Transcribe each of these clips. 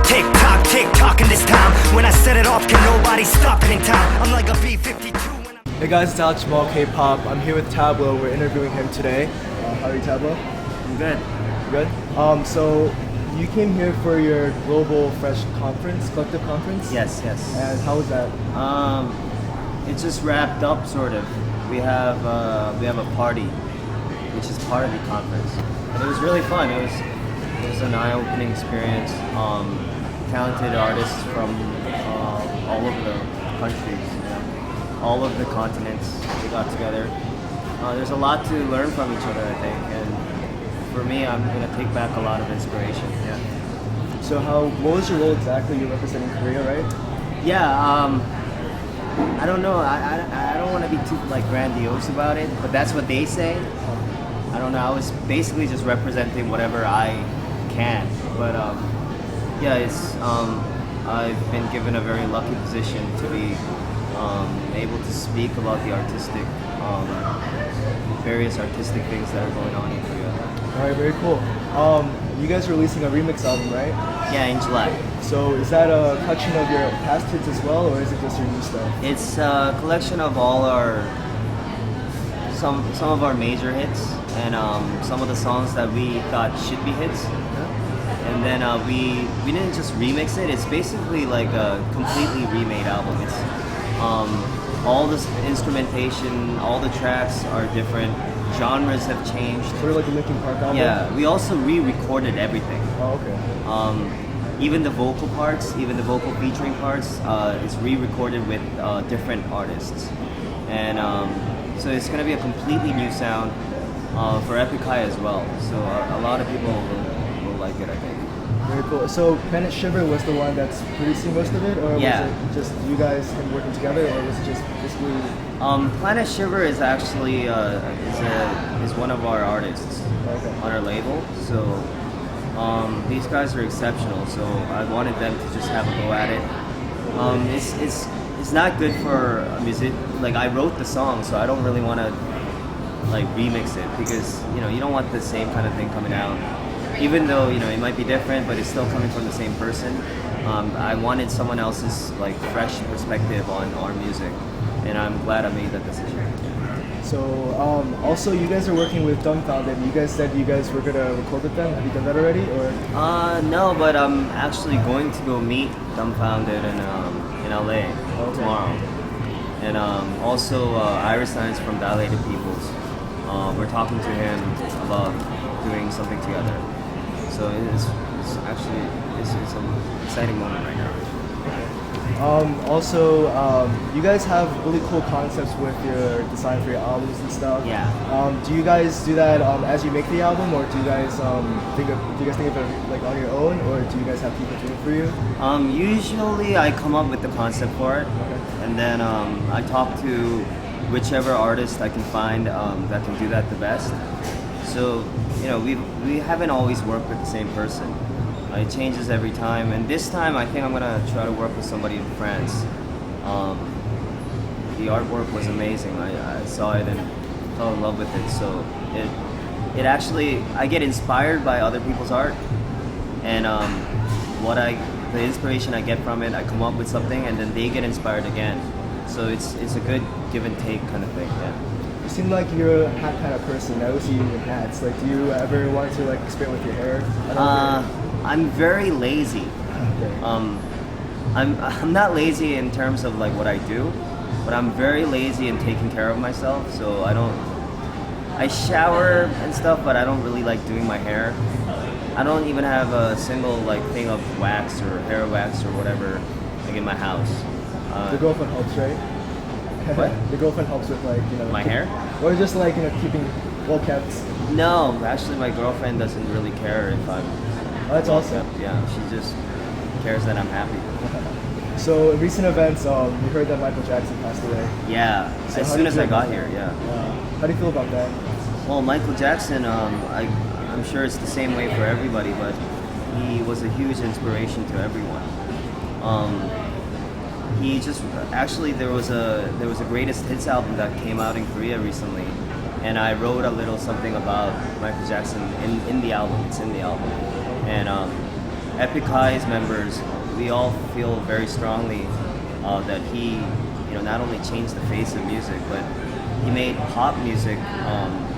Tick tock in this time. When I set it off, can nobody stop it in time? I'm like a B-52. Hey guys, it's Alex from Allkpop. I'm here with Tablo. We're interviewing him today. How are you, Tablo? I'm good. Good. So you came here for your Global Fresh Conference, collective conference? Yes. And how was that? It just wrapped up, sort of. We have a party, which is part of the conference, and it was really fun. It was an eye-opening experience. Talented artists from all over the countries, all of the continents. We got together. There's a lot to learn from each other, I think, and for me, I'm gonna take back a lot of inspiration. Yeah. So what was your role exactly? You're representing Korea, right? Yeah. I don't know. I don't want to be too grandiose about it, but that's what they say. I don't know. I was basically just representing whatever I can, but yeah, I've been given a very lucky position to be able to speak about the various artistic things that are going on in Korea. All right, very cool. You guys are releasing a remix album, right? Yeah, in July. So is that a collection of your past hits as well, or is it just your new stuff? It's a collection of all some of our major hits and some of the songs that we thought should be hits. And then we didn't just remix it. It's basically like a completely remade album. It's all the instrumentation, all the tracks are different. Genres have changed. Sort of like a Linkin Park album? Yeah, we also re-recorded everything. Oh, okay. Even the vocal parts, even the vocal featuring parts, is re-recorded with different artists. And so it's going to be a completely new sound for Epic High as well. So a lot of people will like it, I think. Very cool. So Planet Shiver was the one that's producing most of it, or was it just you guys working together, or was it just basically? Planet Shiver is actually is one of our artists on our label. So these guys are exceptional. So I wanted them to just have a go at it. It's not good for music. Like I wrote the song, so I don't really want to remix it because you don't want the same kind of thing coming out. Even though it might be different, but it's still coming from the same person. I wanted someone else's fresh perspective on our music, and I'm glad I made that decision. So also you guys are working with Dumbfounded. You guys said you guys were gonna record with them. Have you done that already, or? No, but I'm actually going to go meet Dumbfounded in LA tomorrow, and also Iris Nines from Dilated Peoples. We're talking to him about doing something together. So it's an exciting moment right now. Also, you guys have really cool concepts with your design for your albums and stuff. Yeah. Do you guys do that as you make the album, or do you guys think of it on your own, or do you guys have people do it for you? Usually I come up with the concept for it, and then I talk to whichever artist I can find that can do that the best. So we haven't always worked with the same person. It changes every time, and this time I think I'm gonna try to work with somebody in France. The artwork was amazing. I saw it and fell in love with it. So it actually, I get inspired by other people's art, and the inspiration I get from it, I come up with something, and then they get inspired again. So it's a good give and take kind of thing. Yeah. You seem like you're a hat kind of person. I always see you in hats. Do you ever want to experiment with your hair? I'm very lazy. Okay. I'm not lazy in terms of what I do, but I'm very lazy in taking care of myself. So I shower and stuff, but I don't really like doing my hair. I don't even have a single thing of wax or hair wax or whatever in my house. The girlfriend helps, right? What? The girlfriend helps with my hair? Or just keeping well kept? No, actually my girlfriend doesn't really care if I'm that's awesome. Kept. Yeah, she just cares that I'm happy. So in recent events, we heard that Michael Jackson passed away. Yeah, so as soon as I got here, yeah. How do you feel about that? Well, Michael Jackson, I'm sure it's the same way for everybody, but he was a huge inspiration to everyone. He just actually there was a greatest hits album that came out in Korea recently, and I wrote a little something about Michael Jackson in the album. It's in the album, and Epic High's members, we all feel very strongly that he, not only changed the face of music, but he made pop music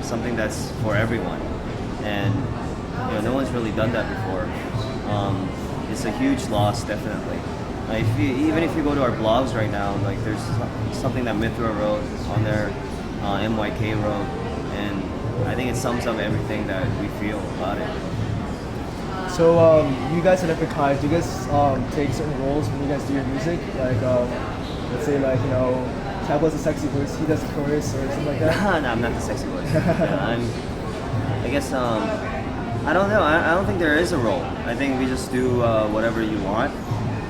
something that's for everyone. And no one's really done that before. It's a huge loss, definitely. Even if you go to our blogs right now, like there's something that Mithra wrote on there, MYK wrote, and I think it sums up everything that we feel about it. So you guys at Epic High, do you guys take certain roles when you guys do your music? Like let's say Tablo's a sexy voice, he does the chorus or something like that? No, I'm not the sexy voice. I guess I don't know. I don't think there is a role. I think we just do whatever you want,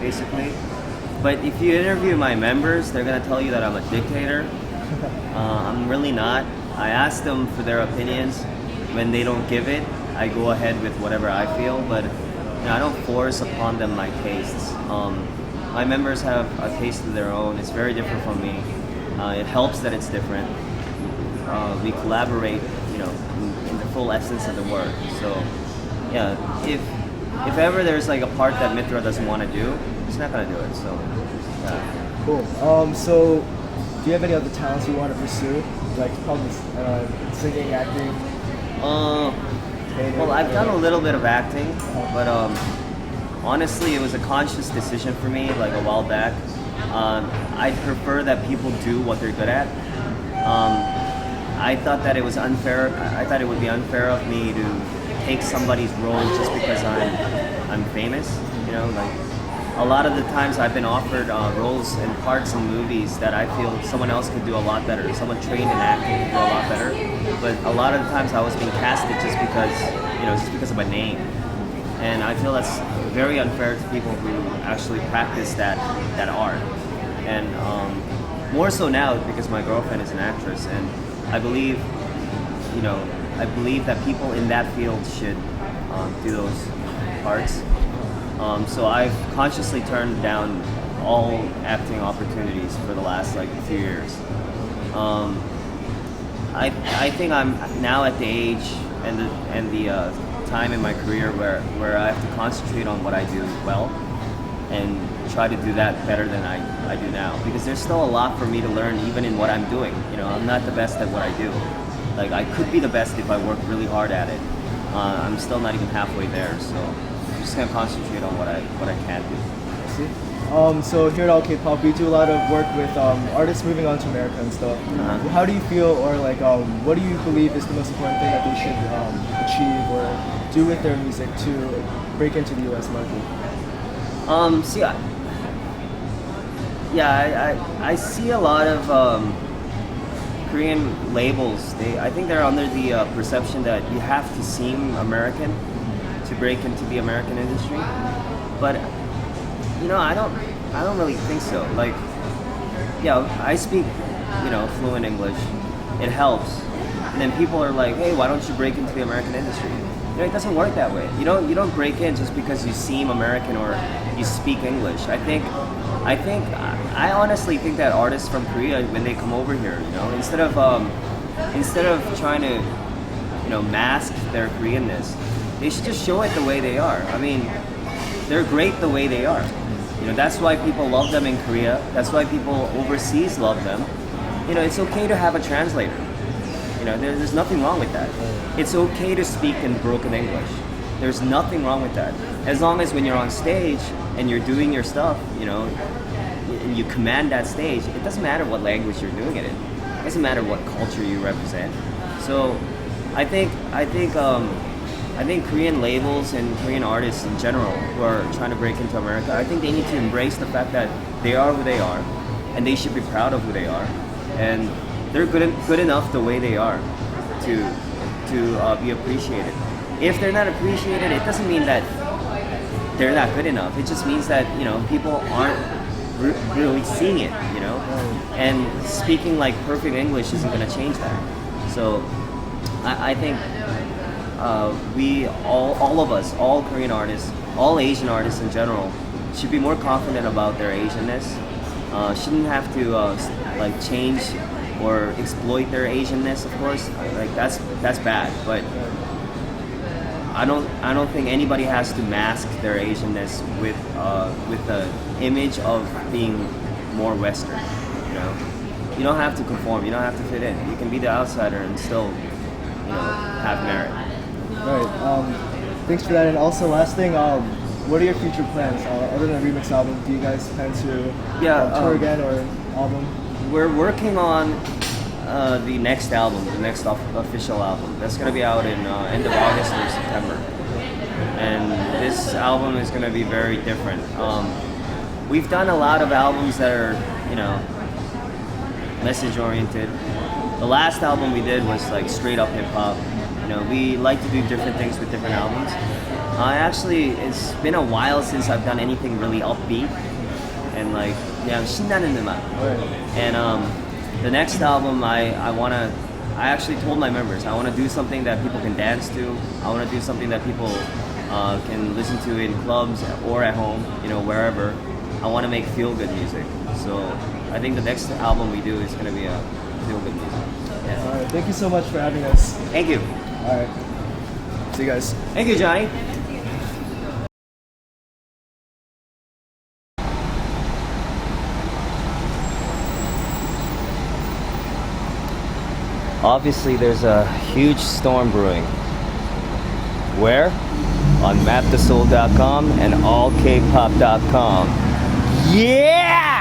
basically. But if you interview my members, they're gonna tell you that I'm a dictator. I'm really not. I ask them for their opinions. When they don't give it, I go ahead with whatever I feel. But I don't force upon them my tastes. My members have a taste of their own. It's very different from me. It helps that it's different. We collaborate, in the full essence of the word. So, yeah, if ever there's like a part that Mithra doesn't want to do, he's not gonna do it. So, yeah. Cool. So, do you have any other talents you want to pursue, like probably singing, acting? Well, I've done a little bit of acting, but honestly, it was a conscious decision for me, like a while back. I prefer that people do what they're good at. I thought that it was unfair. I thought it would be unfair of me to take somebody's role just because I'm famous. Like a lot of the times I've been offered roles and parts in movies that I feel someone else could do a lot better. Someone trained in acting could do a lot better. But a lot of the times I was being casted just because of my name. And I feel that's very unfair to people who actually practice that art. And more so now because my girlfriend is an actress, and I believe that people in that field should do those parts. So I've consciously turned down all acting opportunities for the last few years. I think I'm now at the age and the time in my career where I have to concentrate on what I do well and try to do that better than I do now, because there's still a lot for me to learn even in what I'm doing. I'm not the best at what I do. Like I could be the best if I work really hard at it. I'm still not even halfway there, so I'm just gonna concentrate on what I can do. I see. So here at Allkpop, we do a lot of work with artists moving on to America and stuff. Uh-huh. How do you feel, or what do you believe is the most important thing that they should achieve or do with their music to break into the U.S. market? I see a lot of Korean labels. I think they're under the perception that you have to seem American to break into the American industry, but I don't really think so. Like, yeah, I speak fluent English. It helps, and then people are like, hey, why don't you break into the American industry? It doesn't work that way. You don't break in just because you seem American or you speak English. I honestly think that artists from Korea, when they come over here, instead of trying to mask their Koreanness, they should just show it the way they are. I mean, they're great the way they are. That's why people love them in Korea. That's why people overseas love them. It's okay to have a translator. There's nothing wrong with that. It's okay to speak in broken English. There's nothing wrong with that. As long as when you're on stage and you're doing your stuff, and you command that stage, it doesn't matter what language you're doing it in. It doesn't matter what culture you represent. So I think Korean labels and Korean artists in general who are trying to break into America, I think they need to embrace the fact that they are who they are, and they should be proud of who they are, and they're good enough the way they are to be appreciated. If they're not appreciated, it doesn't mean that they're not good enough. It just means that people aren't really seeing it, and speaking like perfect English isn't going to change that. So I think we all of us, all Korean artists, all Asian artists in general, should be more confident about their Asianness. Shouldn't have to change or exploit their Asianness, of course. That's bad. But I don't think anybody has to mask their Asianness with the image of being more Western. You know, you don't have to conform. You don't have to fit in. You can be the outsider and still, have merit. Right. Thanks for that. And also, last thing, what are your future plans? Other than a remix album, do you guys plan to tour again or album? We're working on the next album, the next official album. That's gonna be out in end of August or September. And this album is gonna be very different. We've done a lot of albums that are, message oriented. The last album we did was like straight up hip hop. We like to do different things with different albums. It's been a while since I've done anything really upbeat and like 신나는 음악. And the next album I actually told my members I want to do something that people can dance to. I want to do something that people can listen to in clubs or at home, wherever. I want to make feel good music. So I think the next album we do is going to be a feel good music. Yeah. All right. Thank you so much for having us. Thank you. All right. See you guys. Thank you, Johnny. Obviously, there's a huge storm brewing. Where? On mapthesoul.com and allkpop.com. Yeah!